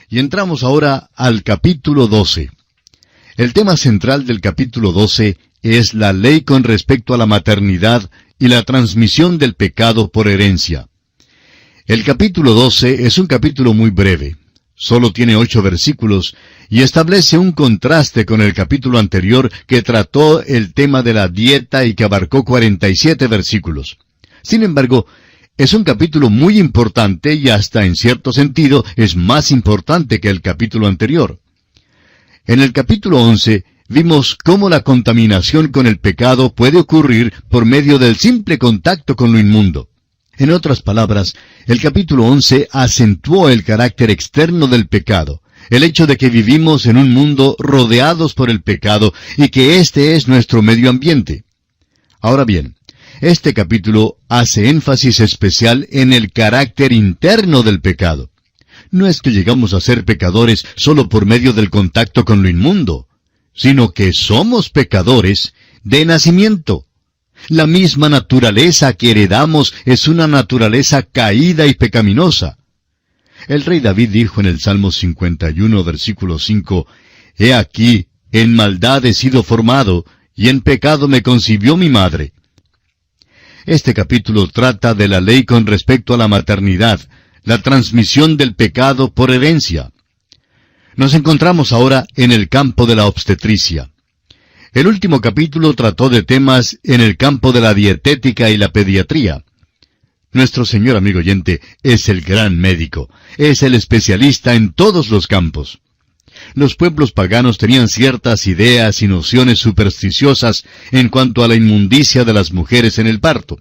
Y entramos ahora al capítulo 12. El tema central del capítulo 12 es la ley con respecto a la maternidad y la transmisión del pecado por herencia. El capítulo 12 es un capítulo muy breve. Solo tiene 8 versículos y establece un contraste con el capítulo anterior que trató el tema de la dieta y que abarcó 47 versículos. Sin embargo, es un capítulo muy importante y hasta en cierto sentido es más importante que el capítulo anterior. En el capítulo 11 vimos cómo la contaminación con el pecado puede ocurrir por medio del simple contacto con lo inmundo. En otras palabras, el capítulo 11 acentuó el carácter externo del pecado, el hecho de que vivimos en un mundo rodeados por el pecado y que este es nuestro medio ambiente. Ahora bien, este capítulo hace énfasis especial en el carácter interno del pecado. No es que llegamos a ser pecadores solo por medio del contacto con lo inmundo, sino que somos pecadores de nacimiento. La misma naturaleza que heredamos es una naturaleza caída y pecaminosa. El rey David dijo en el Salmo 51, versículo 5, «He aquí, en maldad he sido formado, y en pecado me concibió mi madre». Este capítulo trata de la ley con respecto a la maternidad, la transmisión del pecado por herencia. Nos encontramos ahora en el campo de la obstetricia. El último capítulo trató de temas en el campo de la dietética y la pediatría. Nuestro Señor, amigo oyente, es el gran médico, es el especialista en todos los campos. Los pueblos paganos tenían ciertas ideas y nociones supersticiosas en cuanto a la inmundicia de las mujeres en el parto.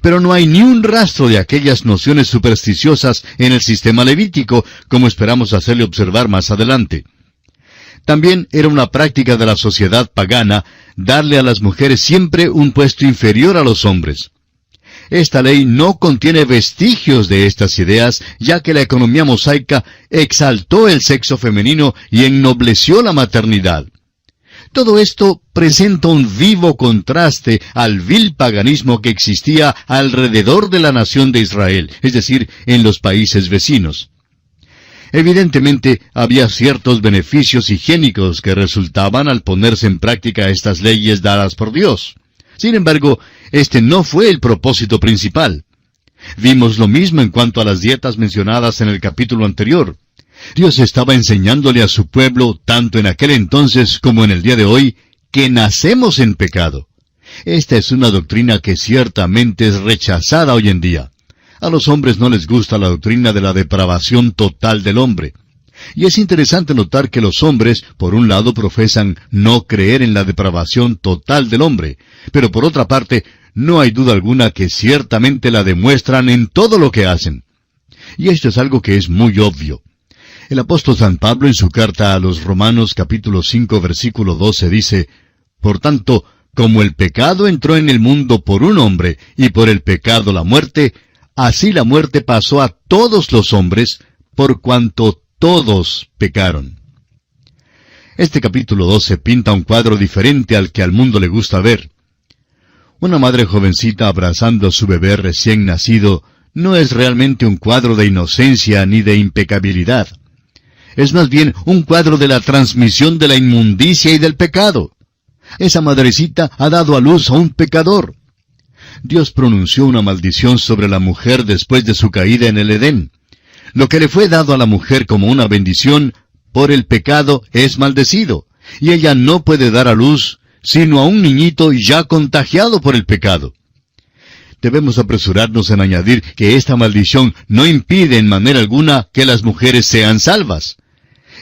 Pero no hay ni un rastro de aquellas nociones supersticiosas en el sistema levítico, como esperamos hacerle observar más adelante. También era una práctica de la sociedad pagana darle a las mujeres siempre un puesto inferior a los hombres. Esta ley no contiene vestigios de estas ideas, ya que la economía mosaica exaltó el sexo femenino y ennobleció la maternidad. Todo esto presenta un vivo contraste al vil paganismo que existía alrededor de la nación de Israel, es decir, en los países vecinos. Evidentemente, había ciertos beneficios higiénicos que resultaban al ponerse en práctica estas leyes dadas por Dios. Sin embargo, este no fue el propósito principal. Vimos lo mismo en cuanto a las dietas mencionadas en el capítulo anterior. Dios estaba enseñándole a su pueblo, tanto en aquel entonces como en el día de hoy, que nacemos en pecado. Esta es una doctrina que ciertamente es rechazada hoy en día. A los hombres no les gusta la doctrina de la depravación total del hombre. Y es interesante notar que los hombres, por un lado, profesan no creer en la depravación total del hombre, pero por otra parte, no hay duda alguna que ciertamente la demuestran en todo lo que hacen. Y esto es algo que es muy obvio. El apóstol San Pablo en su carta a los Romanos capítulo 5 versículo 12 dice, «Por tanto, como el pecado entró en el mundo por un hombre, y por el pecado la muerte, así la muerte pasó a todos los hombres, por cuanto todos pecaron». Este capítulo 12 pinta un cuadro diferente al que al mundo le gusta ver. Una madre jovencita abrazando a su bebé recién nacido no es realmente un cuadro de inocencia ni de impecabilidad. Es más bien un cuadro de la transmisión de la inmundicia y del pecado. Esa madrecita ha dado a luz a un pecador. Dios pronunció una maldición sobre la mujer después de su caída en el Edén. Lo que le fue dado a la mujer como una bendición, por el pecado es maldecido, y ella no puede dar a luz sino a un niñito ya contagiado por el pecado. Debemos apresurarnos en añadir que esta maldición no impide en manera alguna que las mujeres sean salvas.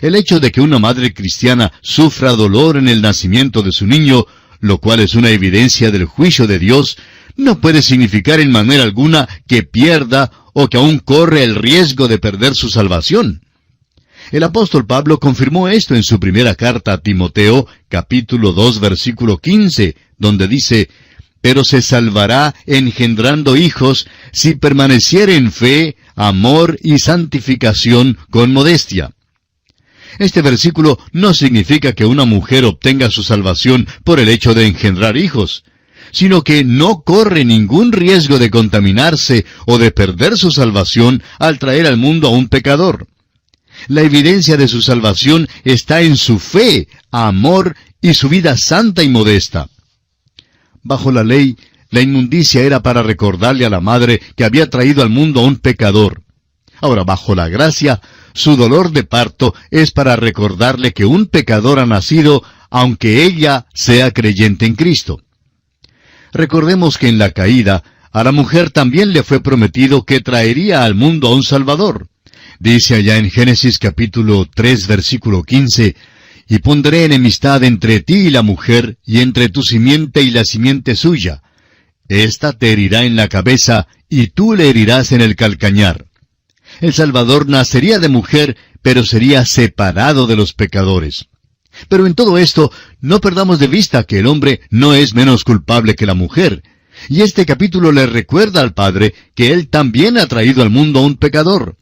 El hecho de que una madre cristiana sufra dolor en el nacimiento de su niño, lo cual es una evidencia del juicio de Dios, no puede significar en manera alguna que pierda o que aún corre el riesgo de perder su salvación. El apóstol Pablo confirmó esto en su primera carta a Timoteo, capítulo 2, versículo 15, donde dice, «Pero se salvará engendrando hijos si permaneciere en fe, amor y santificación con modestia». Este versículo no significa que una mujer obtenga su salvación por el hecho de engendrar hijos, sino que no corre ningún riesgo de contaminarse o de perder su salvación al traer al mundo a un pecador. La evidencia de su salvación está en su fe, amor y su vida santa y modesta. Bajo la ley, la inmundicia era para recordarle a la madre que había traído al mundo a un pecador. Ahora, bajo la gracia, su dolor de parto es para recordarle que un pecador ha nacido, aunque ella sea creyente en Cristo. Recordemos que en la caída, a la mujer también le fue prometido que traería al mundo a un Salvador. Dice allá en Génesis capítulo 3, versículo 15, «Y pondré enemistad entre ti y la mujer, y entre tu simiente y la simiente suya. Esta te herirá en la cabeza, y tú le herirás en el calcañar». El Salvador nacería de mujer, pero sería separado de los pecadores. Pero en todo esto, no perdamos de vista que el hombre no es menos culpable que la mujer. Y este capítulo le recuerda al Padre que Él también ha traído al mundo a un pecador.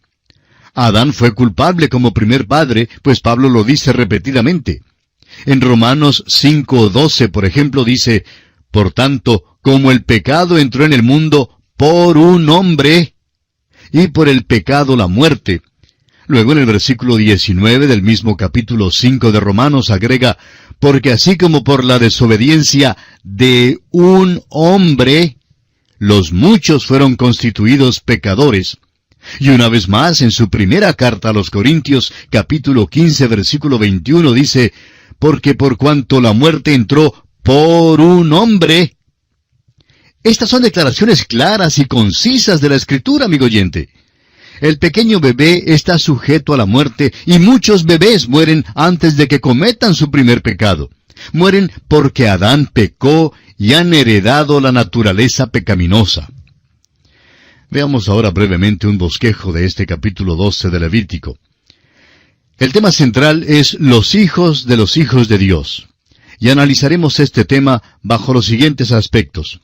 Adán fue culpable como primer padre, pues Pablo lo dice repetidamente. En Romanos 5:12, por ejemplo, dice, «Por tanto, como el pecado entró en el mundo por un hombre, y por el pecado la muerte». Luego en el versículo 19 del mismo capítulo 5 de Romanos agrega, «Porque así como por la desobediencia de un hombre, los muchos fueron constituidos pecadores». Y una vez más, en su primera carta a los Corintios, capítulo 15, versículo 21, dice, «Porque por cuanto la muerte entró por un hombre». Estas son declaraciones claras y concisas de la Escritura, amigo oyente. El pequeño bebé está sujeto a la muerte, y muchos bebés mueren antes de que cometan su primer pecado. Mueren porque Adán pecó y han heredado la naturaleza pecaminosa. Veamos ahora brevemente un bosquejo de este capítulo 12 de Levítico. El tema central es los hijos de Dios. Y analizaremos este tema bajo los siguientes aspectos.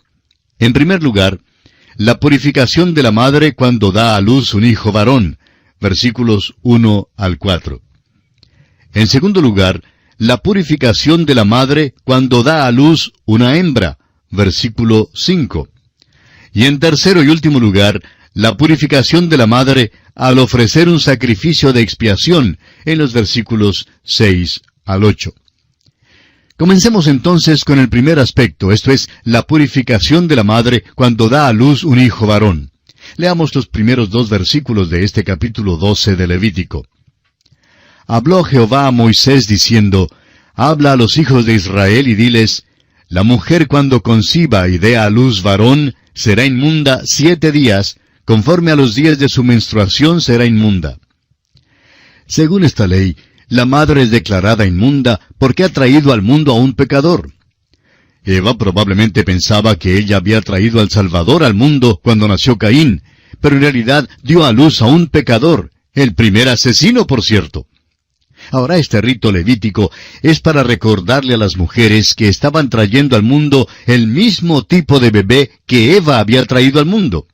En primer lugar, la purificación de la madre cuando da a luz un hijo varón, versículos 1 al 4. En segundo lugar, la purificación de la madre cuando da a luz una hembra, versículo 5. Y en tercero y último lugar, la purificación de la madre al ofrecer un sacrificio de expiación, en los versículos 6 al 8. Comencemos entonces con el primer aspecto, esto es, la purificación de la madre cuando da a luz un hijo varón. Leamos los primeros 2 versículos de este capítulo 12 de Levítico. «Habló Jehová a Moisés diciendo, habla a los hijos de Israel y diles, la mujer cuando conciba y dé a luz varón, será inmunda 7 días, conforme a los días de su menstruación será inmunda». Según esta ley, la madre es declarada inmunda porque ha traído al mundo a un pecador. Eva probablemente pensaba que ella había traído al Salvador al mundo cuando nació Caín, pero en realidad dio a luz a un pecador, el primer asesino, por cierto. Ahora este rito levítico es para recordarle a las mujeres que estaban trayendo al mundo el mismo tipo de bebé que Eva había traído al mundo.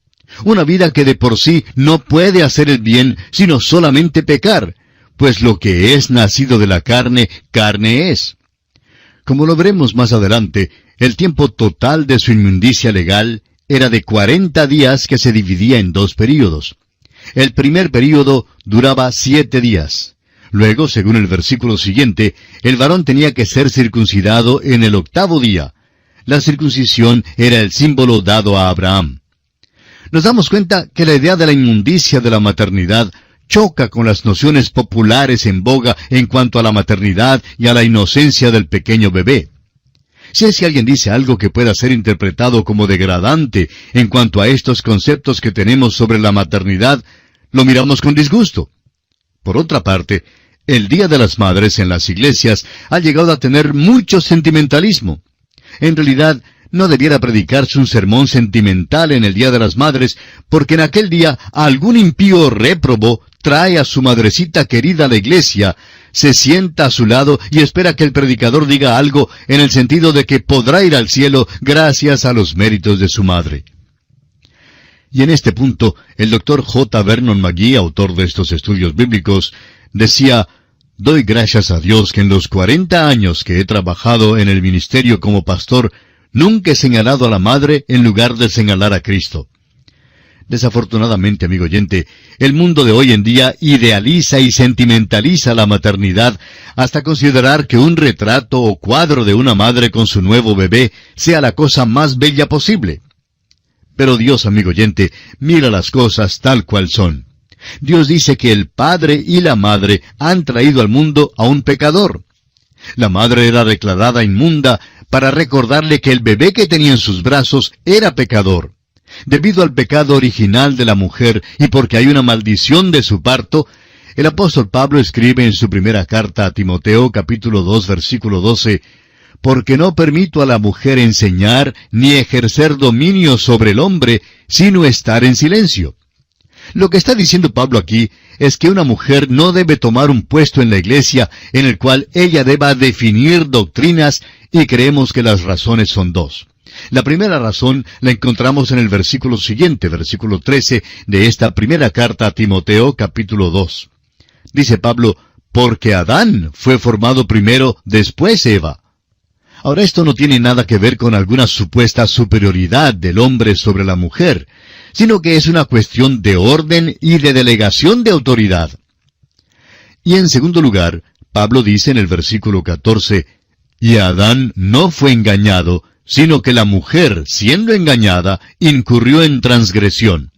Una vida que de por sí no puede hacer el bien, sino solamente pecar, pues lo que es nacido de la carne, carne es. Como lo veremos más adelante, el tiempo total de su inmundicia legal era de 40 días que se dividía en 2 períodos. El primer período duraba 7 días. Luego, según el versículo siguiente, el varón tenía que ser circuncidado en el 8º día. La circuncisión era el símbolo dado a Abraham. Nos damos cuenta que la idea de la inmundicia de la maternidad choca con las nociones populares en boga en cuanto a la maternidad y a la inocencia del pequeño bebé. Si es que alguien dice algo que pueda ser interpretado como degradante en cuanto a estos conceptos que tenemos sobre la maternidad, lo miramos con disgusto. Por otra parte, el Día de las Madres en las iglesias ha llegado a tener mucho sentimentalismo. En realidad, no debiera predicarse un sermón sentimental en el Día de las Madres, porque en aquel día algún impío réprobo trae a su madrecita querida a la iglesia, se sienta a su lado y espera que el predicador diga algo en el sentido de que podrá ir al cielo gracias a los méritos de su madre. Y en este punto, el Dr. J. Vernon McGee, autor de estos estudios bíblicos, decía, «Doy gracias a Dios que en los 40 años que he trabajado en el ministerio como pastor, nunca he señalado a la madre en lugar de señalar a Cristo. Desafortunadamente, amigo oyente, el mundo de hoy en día idealiza y sentimentaliza la maternidad hasta considerar que un retrato o cuadro de una madre con su nuevo bebé sea la cosa más bella posible. Pero Dios, amigo oyente, mira las cosas tal cual son. Dios dice que el padre y la madre han traído al mundo a un pecador. La madre era declarada inmunda para recordarle que el bebé que tenía en sus brazos era pecador. Debido al pecado original de la mujer y porque hay una maldición de su parto, el apóstol Pablo escribe en su primera carta a Timoteo, capítulo 2, versículo 12, «Porque no permito a la mujer enseñar ni ejercer dominio sobre el hombre, sino estar en silencio». Lo que está diciendo Pablo aquí es que una mujer no debe tomar un puesto en la iglesia en el cual ella deba definir doctrinas, y creemos que las razones son dos. La primera razón la encontramos en el versículo siguiente, versículo 13, de esta primera carta a Timoteo, capítulo 2. Dice Pablo, «Porque Adán fue formado primero, después Eva». Ahora, esto no tiene nada que ver con alguna supuesta superioridad del hombre sobre la mujer, sino que es una cuestión de orden y de delegación de autoridad. Y en segundo lugar, Pablo dice en el versículo 14, «Y Adán no fue engañado, sino que la mujer, siendo engañada, incurrió en transgresión».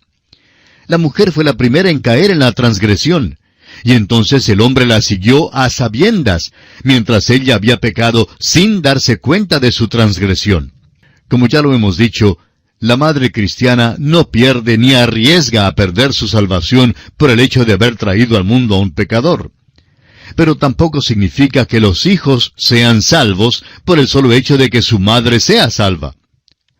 La mujer fue la primera en caer en la transgresión, y entonces el hombre la siguió a sabiendas, mientras ella había pecado sin darse cuenta de su transgresión. Como ya lo hemos dicho, la madre cristiana no pierde ni arriesga a perder su salvación por el hecho de haber traído al mundo a un pecador. Pero tampoco significa que los hijos sean salvos por el solo hecho de que su madre sea salva.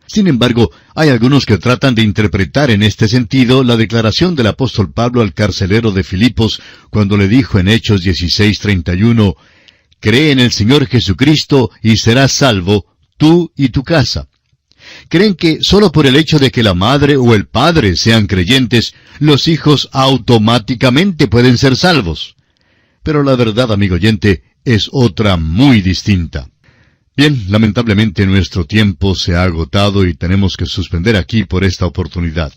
Sin embargo, hay algunos que tratan de interpretar en este sentido la declaración del apóstol Pablo al carcelero de Filipos cuando le dijo en Hechos 16:31, «Cree en el Señor Jesucristo y serás salvo, tú y tu casa». Creen que solo por el hecho de que la madre o el padre sean creyentes, los hijos automáticamente pueden ser salvos. Pero la verdad, amigo oyente, es otra muy distinta. Bien, lamentablemente nuestro tiempo se ha agotado y tenemos que suspender aquí por esta oportunidad.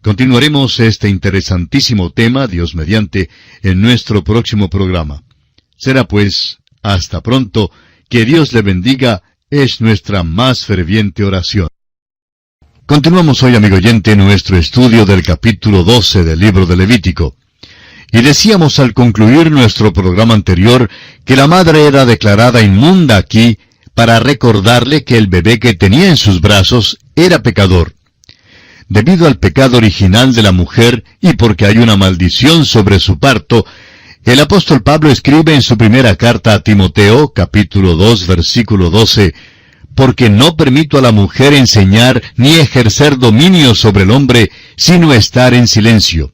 Continuaremos este interesantísimo tema, Dios mediante, en nuestro próximo programa. Será pues, hasta pronto, que Dios le bendiga, es nuestra más ferviente oración. Continuamos hoy, amigo oyente, nuestro estudio del capítulo 12 del libro de Levítico. Y decíamos al concluir nuestro programa anterior que la madre era declarada inmunda aquí para recordarle que el bebé que tenía en sus brazos era pecador. Debido al pecado original de la mujer y porque hay una maldición sobre su parto, el apóstol Pablo escribe en su primera carta a Timoteo, capítulo 2, versículo 12, «Porque no permito a la mujer enseñar ni ejercer dominio sobre el hombre, sino estar en silencio».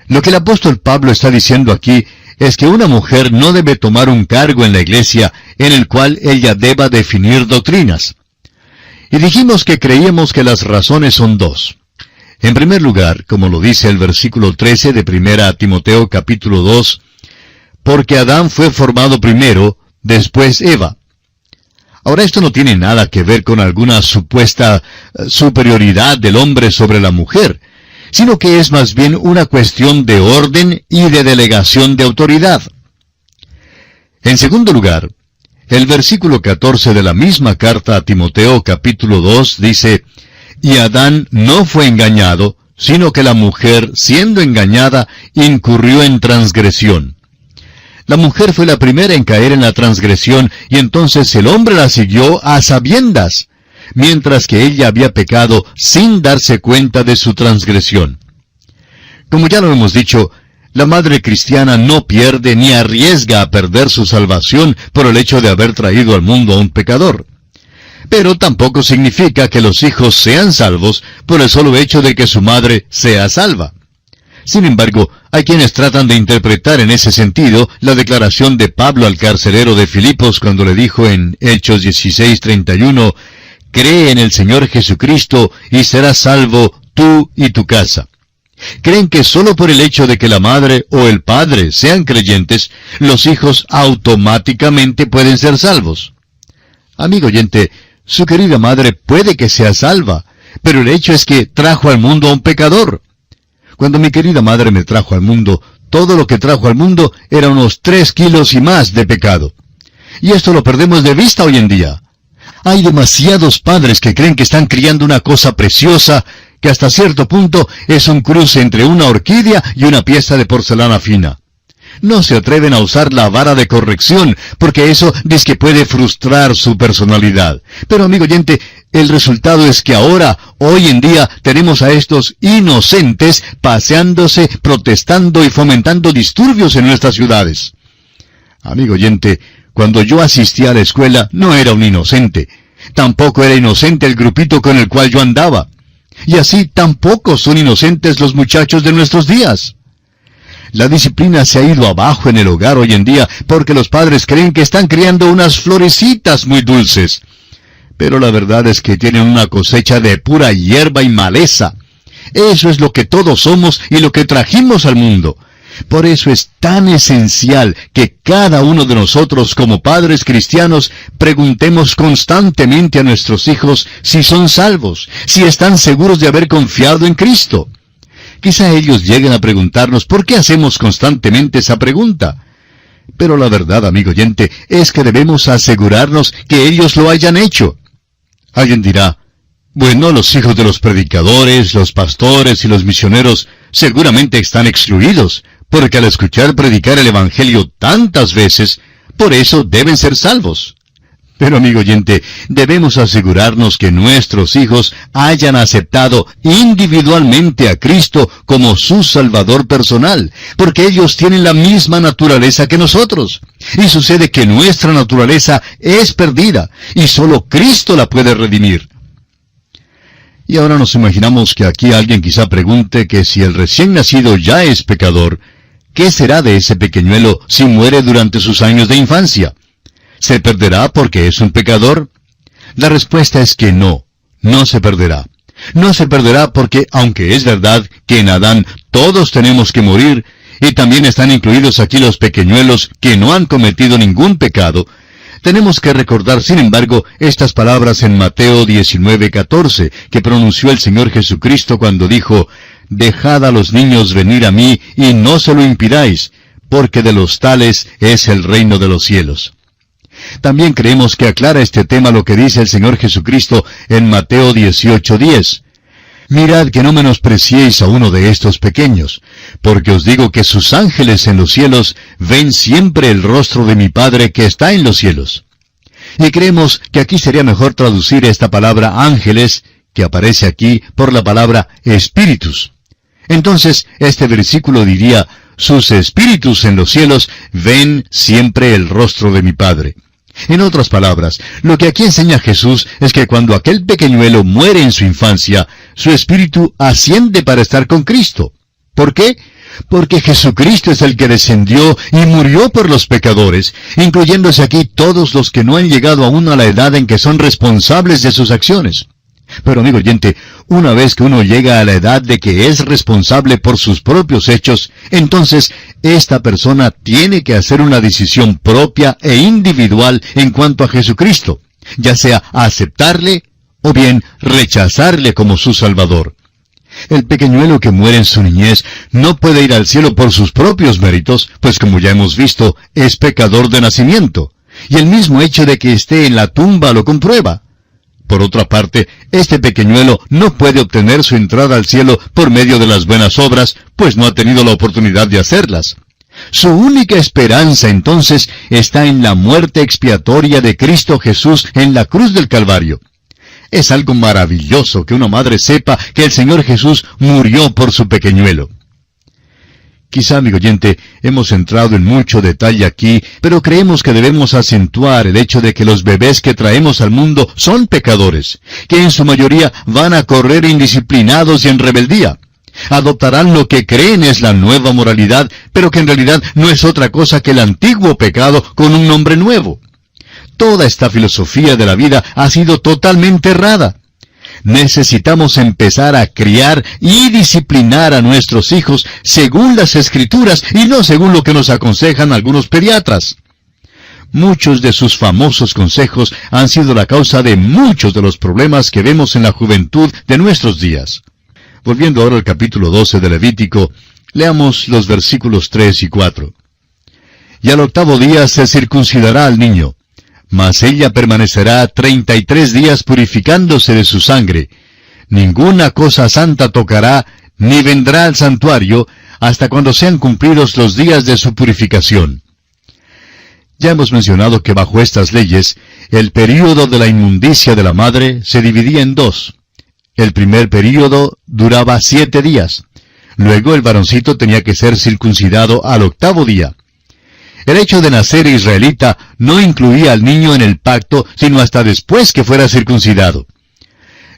Lo que el apóstol Pablo está diciendo aquí es que una mujer no debe tomar un cargo en la iglesia en el cual ella deba definir doctrinas. Y dijimos que creíamos que las razones son dos. En primer lugar, como lo dice el versículo 13 de 1 Timoteo capítulo 2, «Porque Adán fue formado primero, después Eva». Ahora, esto no tiene nada que ver con alguna supuesta superioridad del hombre sobre la mujer, sino que es más bien una cuestión de orden y de delegación de autoridad. En segundo lugar, el versículo 14 de la misma carta a Timoteo capítulo 2 dice, «Y Adán no fue engañado, sino que la mujer, siendo engañada, incurrió en transgresión». La mujer fue la primera en caer en la transgresión, y entonces el hombre la siguió a sabiendas, mientras que ella había pecado sin darse cuenta de su transgresión. Como ya lo hemos dicho, la madre cristiana no pierde ni arriesga a perder su salvación por el hecho de haber traído al mundo a un pecador. Pero tampoco significa que los hijos sean salvos por el solo hecho de que su madre sea salva. Sin embargo, hay quienes tratan de interpretar en ese sentido la declaración de Pablo al carcelero de Filipos cuando le dijo en Hechos 16:31, «Cree en el Señor Jesucristo y serás salvo tú y tu casa». Creen que solo por el hecho de que la madre o el padre sean creyentes, los hijos automáticamente pueden ser salvos. Amigo oyente, su querida madre puede que sea salva, pero el hecho es que trajo al mundo a un pecador. Cuando mi querida madre me trajo al mundo, todo lo que trajo al mundo era unos 3 kilos y más de pecado. Y esto lo perdemos de vista hoy en día. Hay demasiados padres que creen que están criando una cosa preciosa, que hasta cierto punto es un cruce entre una orquídea y una pieza de porcelana fina. No se atreven a usar la vara de corrección, porque eso dice que puede frustrar su personalidad. Pero, amigo oyente, el resultado es que ahora, hoy en día, tenemos a estos inocentes paseándose, protestando y fomentando disturbios en nuestras ciudades. Amigo oyente, cuando yo asistía a la escuela no era un inocente. Tampoco era inocente el grupito con el cual yo andaba. Y así tampoco son inocentes los muchachos de nuestros días. La disciplina se ha ido abajo en el hogar hoy en día porque los padres creen que están criando unas florecitas muy dulces. Pero la verdad es que tienen una cosecha de pura hierba y maleza. Eso es lo que todos somos y lo que trajimos al mundo. Por eso es tan esencial que cada uno de nosotros como padres cristianos preguntemos constantemente a nuestros hijos si son salvos, si están seguros de haber confiado en Cristo. Quizá ellos lleguen a preguntarnos por qué hacemos constantemente esa pregunta. Pero la verdad, amigo oyente, es que debemos asegurarnos que ellos lo hayan hecho. Alguien dirá, bueno, los hijos de los predicadores, los pastores y los misioneros seguramente están excluidos, porque al escuchar predicar el Evangelio tantas veces, por eso deben ser salvos. Pero, amigo oyente, debemos asegurarnos que nuestros hijos hayan aceptado individualmente a Cristo como su Salvador personal, porque ellos tienen la misma naturaleza que nosotros. Y sucede que nuestra naturaleza es perdida, y solo Cristo la puede redimir. Y ahora nos imaginamos que aquí alguien quizá pregunte que si el recién nacido ya es pecador, ¿qué será de ese pequeñuelo si muere durante sus años de infancia? ¿Se perderá porque es un pecador? La respuesta es que no, no se perderá. No se perderá porque, aunque es verdad que en Adán todos tenemos que morir, y también están incluidos aquí los pequeñuelos que no han cometido ningún pecado, tenemos que recordar, sin embargo, estas palabras en Mateo 19:14, que pronunció el Señor Jesucristo cuando dijo, «Dejad a los niños venir a mí, y no se lo impidáis, porque de los tales es el reino de los cielos». También creemos que aclara este tema lo que dice el Señor Jesucristo en Mateo 18:10. Mirad que no menospreciéis a uno de estos pequeños, porque os digo que sus ángeles en los cielos ven siempre el rostro de mi Padre que está en los cielos. Y creemos que aquí sería mejor traducir esta palabra ángeles, que aparece aquí, por la palabra espíritus. Entonces, este versículo diría, sus espíritus en los cielos ven siempre el rostro de mi Padre. En otras palabras, lo que aquí enseña Jesús es que cuando aquel pequeñuelo muere en su infancia, su espíritu asciende para estar con Cristo. ¿Por qué? Porque Jesucristo es el que descendió y murió por los pecadores, incluyéndose aquí todos los que no han llegado aún a la edad en que son responsables de sus acciones. Pero, amigo oyente, una vez que uno llega a la edad de que es responsable por sus propios hechos, entonces esta persona tiene que hacer una decisión propia e individual en cuanto a Jesucristo, ya sea aceptarle o bien rechazarle como su Salvador. El pequeñuelo que muere en su niñez no puede ir al cielo por sus propios méritos, pues como ya hemos visto, es pecador de nacimiento, y el mismo hecho de que esté en la tumba lo comprueba. Por otra parte, este pequeñuelo no puede obtener su entrada al cielo por medio de las buenas obras, pues no ha tenido la oportunidad de hacerlas. Su única esperanza, entonces, está en la muerte expiatoria de Cristo Jesús en la cruz del Calvario. Es algo maravilloso que una madre sepa que el Señor Jesús murió por su pequeñuelo. Quizá, amigo oyente, hemos entrado en mucho detalle aquí, pero creemos que debemos acentuar el hecho de que los bebés que traemos al mundo son pecadores, que en su mayoría van a correr indisciplinados y en rebeldía. Adoptarán lo que creen es la nueva moralidad, pero que en realidad no es otra cosa que el antiguo pecado con un nombre nuevo. Toda esta filosofía de la vida ha sido totalmente errada. Necesitamos empezar a criar y disciplinar a nuestros hijos según las Escrituras y no según lo que nos aconsejan algunos pediatras. Muchos de sus famosos consejos han sido la causa de muchos de los problemas que vemos en la juventud de nuestros días. Volviendo ahora al capítulo 12 de Levítico, leamos los versículos 3 y 4. Y al octavo día se circuncidará al niño, mas ella permanecerá 33 días purificándose de su sangre. Ninguna cosa santa tocará, ni vendrá al santuario, hasta cuando sean cumplidos los días de su purificación. Ya hemos mencionado que bajo estas leyes, el período de la inmundicia de la madre se dividía en dos. El primer período duraba 7 días. Luego el varoncito tenía que ser circuncidado al octavo día. El hecho de nacer israelita no incluía al niño en el pacto, sino hasta después que fuera circuncidado.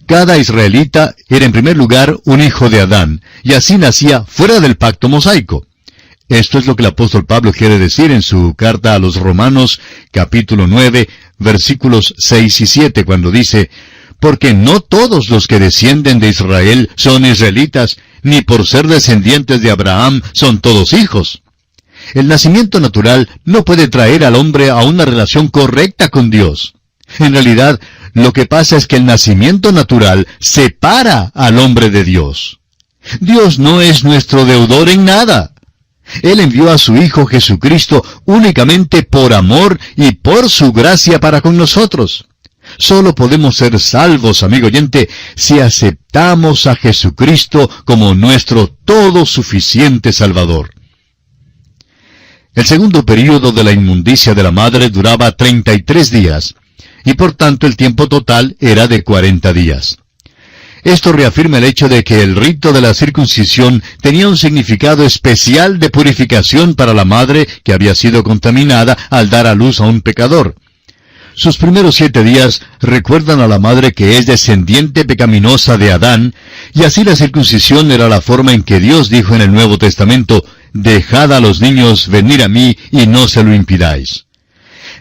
Cada israelita era en primer lugar un hijo de Adán, y así nacía fuera del pacto mosaico. Esto es lo que el apóstol Pablo quiere decir en su carta a los Romanos, capítulo 9, versículos 6 y 7, cuando dice: porque no todos los que descienden de Israel son israelitas, ni por ser descendientes de Abraham son todos hijos. El nacimiento natural no puede traer al hombre a una relación correcta con Dios. En realidad, lo que pasa es que el nacimiento natural separa al hombre de Dios. Dios no es nuestro deudor en nada. Él envió a su Hijo Jesucristo únicamente por amor y por su gracia para con nosotros. Solo podemos ser salvos, amigo oyente, si aceptamos a Jesucristo como nuestro todo suficiente Salvador. El segundo período de la inmundicia de la madre duraba 33 días, y por tanto el tiempo total era de 40 días. Esto reafirma el hecho de que el rito de la circuncisión tenía un significado especial de purificación para la madre que había sido contaminada al dar a luz a un pecador. Sus primeros 7 días recuerdan a la madre que es descendiente pecaminosa de Adán, y así la circuncisión era la forma en que Dios dijo en el Nuevo Testamento: «Dejad a los niños venir a mí y no se lo impidáis».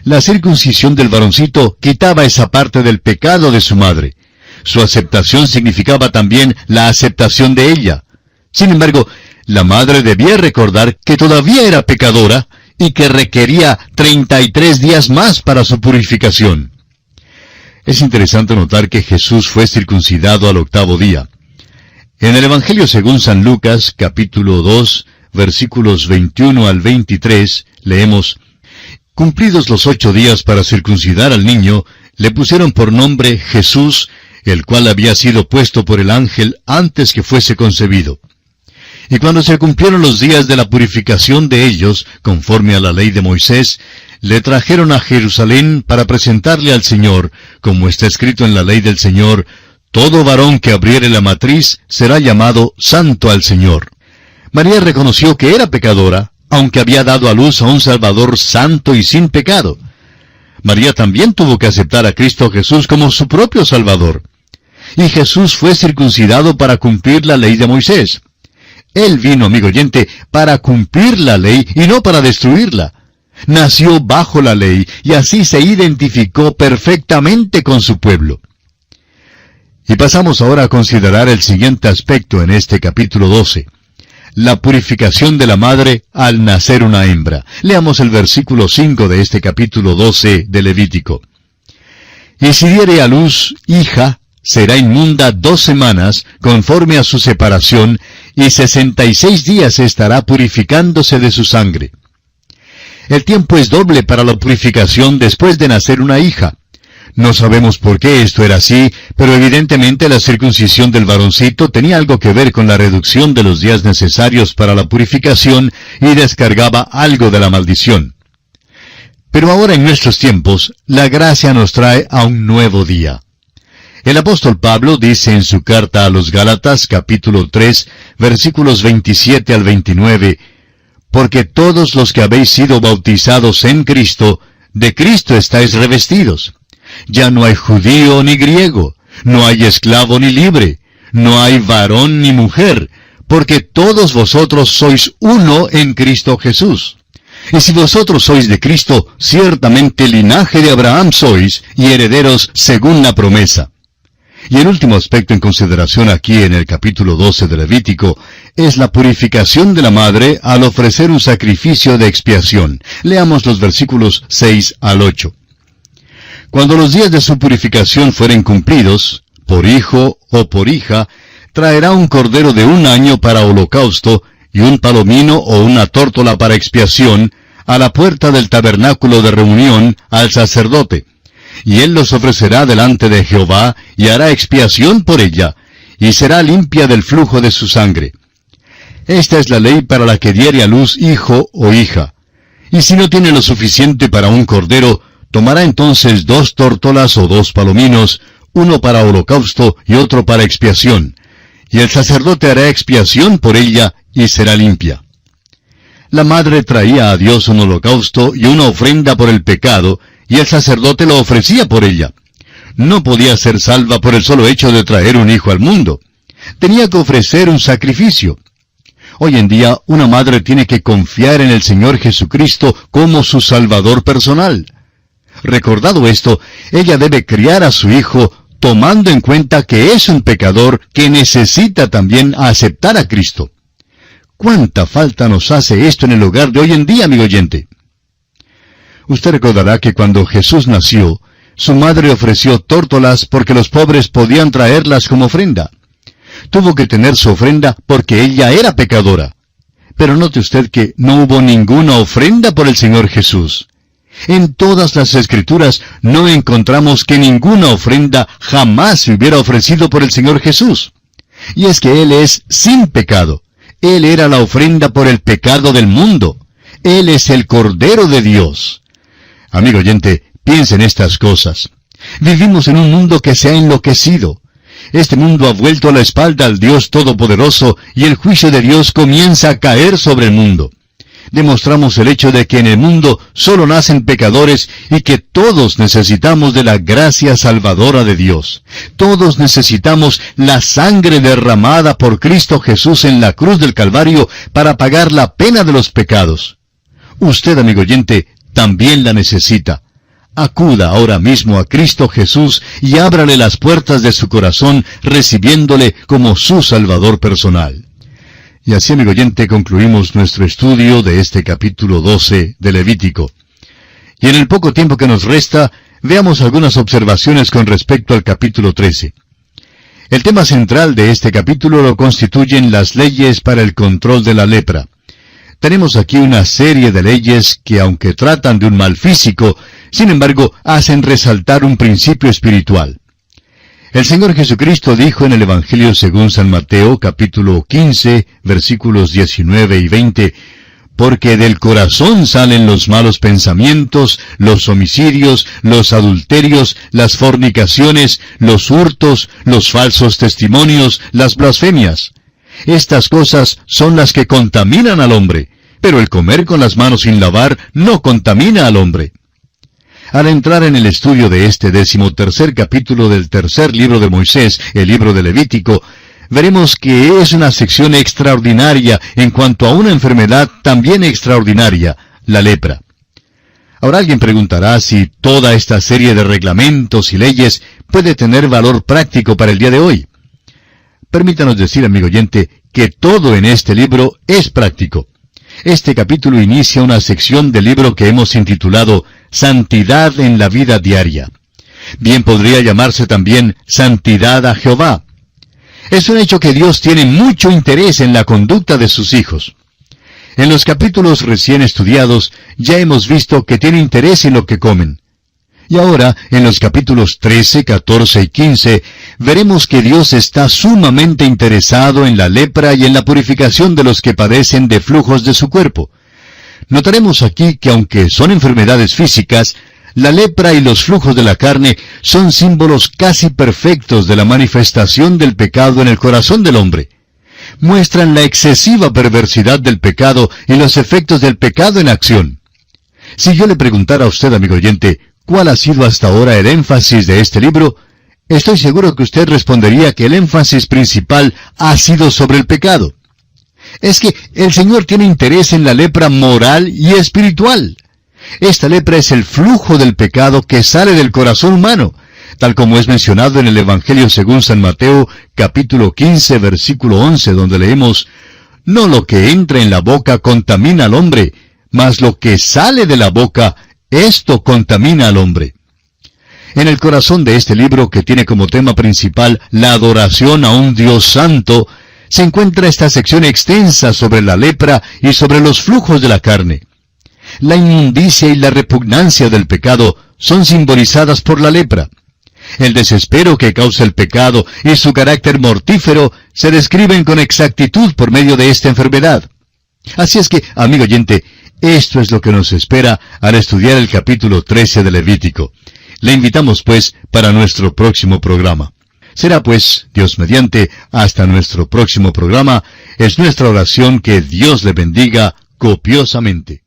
La circuncisión del varoncito quitaba esa parte del pecado de su madre. Su aceptación significaba también la aceptación de ella. Sin embargo, la madre debía recordar que todavía era pecadora y que requería 33 días más para su purificación. Es interesante notar que Jesús fue circuncidado al octavo día. En el Evangelio según San Lucas, capítulo 2, versículos 21 al 23, leemos: Cumplidos los 8 días para circuncidar al niño, le pusieron por nombre Jesús, el cual había sido puesto por el ángel antes que fuese concebido. Y cuando se cumplieron los días de la purificación de ellos, conforme a la ley de Moisés, le trajeron a Jerusalén para presentarle al Señor, como está escrito en la ley del Señor: todo varón que abriere la matriz será llamado santo al Señor. María reconoció que era pecadora, aunque había dado a luz a un Salvador santo y sin pecado. María también tuvo que aceptar a Cristo Jesús como su propio Salvador. Y Jesús fue circuncidado para cumplir la ley de Moisés. Él vino, amigo oyente, para cumplir la ley y no para destruirla. Nació bajo la ley y así se identificó perfectamente con su pueblo. Y pasamos ahora a considerar el siguiente aspecto en este capítulo 12. La purificación de la madre al nacer una hembra. Leamos el versículo 5 de este capítulo 12 de Levítico. Y si diere a luz hija, será inmunda 2 semanas, conforme a su separación, y 66 días estará purificándose de su sangre. El tiempo es doble para la purificación después de nacer una hija. No sabemos por qué esto era así, pero evidentemente la circuncisión del varoncito tenía algo que ver con la reducción de los días necesarios para la purificación y descargaba algo de la maldición. Pero ahora en nuestros tiempos, la gracia nos trae a un nuevo día. El apóstol Pablo dice en su carta a los Gálatas, capítulo 3, versículos 27 al 29, «Porque todos los que habéis sido bautizados en Cristo, de Cristo estáis revestidos. Ya no hay judío ni griego, no hay esclavo ni libre, no hay varón ni mujer, porque todos vosotros sois uno en Cristo Jesús. Y si vosotros sois de Cristo, ciertamente linaje de Abraham sois, y herederos según la promesa». Y el último aspecto en consideración aquí en el capítulo 12 de Levítico es la purificación de la madre al ofrecer un sacrificio de expiación. Leamos los versículos 6 al 8. Cuando los días de su purificación fueren cumplidos, por hijo o por hija, traerá un cordero de 1 año para holocausto y un palomino o una tórtola para expiación a la puerta del tabernáculo de reunión al sacerdote. Y él los ofrecerá delante de Jehová, y hará expiación por ella, y será limpia del flujo de su sangre. Esta es la ley para la que diere a luz hijo o hija. Y si no tiene lo suficiente para un cordero, tomará entonces 2 tórtolas o 2 palominos, uno para holocausto y otro para expiación. Y el sacerdote hará expiación por ella, y será limpia. La madre traía a Dios un holocausto y una ofrenda por el pecado, y el sacerdote lo ofrecía por ella. No podía ser salva por el solo hecho de traer un hijo al mundo. Tenía que ofrecer un sacrificio. Hoy en día, una madre tiene que confiar en el Señor Jesucristo como su Salvador personal. Recordado esto, ella debe criar a su hijo tomando en cuenta que es un pecador que necesita también aceptar a Cristo. ¿Cuánta falta nos hace esto en el hogar de hoy en día, amigo oyente? Usted recordará que cuando Jesús nació, su madre ofreció tórtolas porque los pobres podían traerlas como ofrenda. Tuvo que tener su ofrenda porque ella era pecadora. Pero note usted que no hubo ninguna ofrenda por el Señor Jesús. En todas las Escrituras no encontramos que ninguna ofrenda jamás se hubiera ofrecido por el Señor Jesús. Y es que Él es sin pecado. Él era la ofrenda por el pecado del mundo. Él es el Cordero de Dios. Amigo oyente, piense en estas cosas. Vivimos en un mundo que se ha enloquecido. Este mundo ha vuelto la espalda al Dios Todopoderoso y el juicio de Dios comienza a caer sobre el mundo. Demostramos el hecho de que en el mundo solo nacen pecadores y que todos necesitamos de la gracia salvadora de Dios. Todos necesitamos la sangre derramada por Cristo Jesús en la cruz del Calvario para pagar la pena de los pecados. Usted, amigo oyente, también la necesita. Acuda ahora mismo a Cristo Jesús y ábrale las puertas de su corazón, recibiéndole como su Salvador personal. Y así, amigo oyente, concluimos nuestro estudio de este capítulo 12 de Levítico. Y en el poco tiempo que nos resta, veamos algunas observaciones con respecto al capítulo 13. El tema central de este capítulo lo constituyen las leyes para el control de la lepra. Tenemos aquí una serie de leyes que, aunque tratan de un mal físico, sin embargo, hacen resaltar un principio espiritual. El Señor Jesucristo dijo en el Evangelio según San Mateo, capítulo 15, versículos 19 y 20, «Porque del corazón salen los malos pensamientos, los homicidios, los adulterios, las fornicaciones, los hurtos, los falsos testimonios, las blasfemias. Estas cosas son las que contaminan al hombre, pero el comer con las manos sin lavar no contamina al hombre». Al entrar en el estudio de este 13º capítulo del tercer libro de Moisés, el libro de Levítico, veremos que es una sección extraordinaria en cuanto a una enfermedad también extraordinaria, la lepra. Ahora alguien preguntará si toda esta serie de reglamentos y leyes puede tener valor práctico para el día de hoy. Permítanos decir, amigo oyente, que todo en este libro es práctico. Este capítulo inicia una sección del libro que hemos intitulado Santidad en la vida diaria. Bien podría llamarse también Santidad a Jehová. Es un hecho que Dios tiene mucho interés en la conducta de sus hijos. En los capítulos recién estudiados ya hemos visto que tiene interés en lo que comen. Y ahora, en los capítulos 13, 14 y 15, veremos que Dios está sumamente interesado en la lepra y en la purificación de los que padecen de flujos de su cuerpo. Notaremos aquí que aunque son enfermedades físicas, la lepra y los flujos de la carne son símbolos casi perfectos de la manifestación del pecado en el corazón del hombre. Muestran la excesiva perversidad del pecado y los efectos del pecado en acción. Si yo le preguntara a usted, amigo oyente, ¿cuál ha sido hasta ahora el énfasis de este libro? Estoy seguro que usted respondería que el énfasis principal ha sido sobre el pecado. Es que el Señor tiene interés en la lepra moral y espiritual. Esta lepra es el flujo del pecado que sale del corazón humano. tal como es mencionado en el Evangelio según San Mateo, capítulo 15, versículo 11, donde leemos: «No lo que entra en la boca contamina al hombre, mas lo que sale de la boca, esto contamina al hombre». En el corazón de este libro, que tiene como tema principal la adoración a un Dios santo, se encuentra esta sección extensa sobre la lepra y sobre los flujos de la carne. La inmundicia y la repugnancia del pecado son simbolizadas por la lepra. El desespero que causa el pecado y su carácter mortífero se describen con exactitud por medio de esta enfermedad. Así es que, amigo oyente, esto es lo que nos espera al estudiar el capítulo 13 de Levítico. Le invitamos, pues, para nuestro próximo programa. Será, pues, Dios mediante, hasta nuestro próximo programa. Es nuestra oración que Dios le bendiga copiosamente.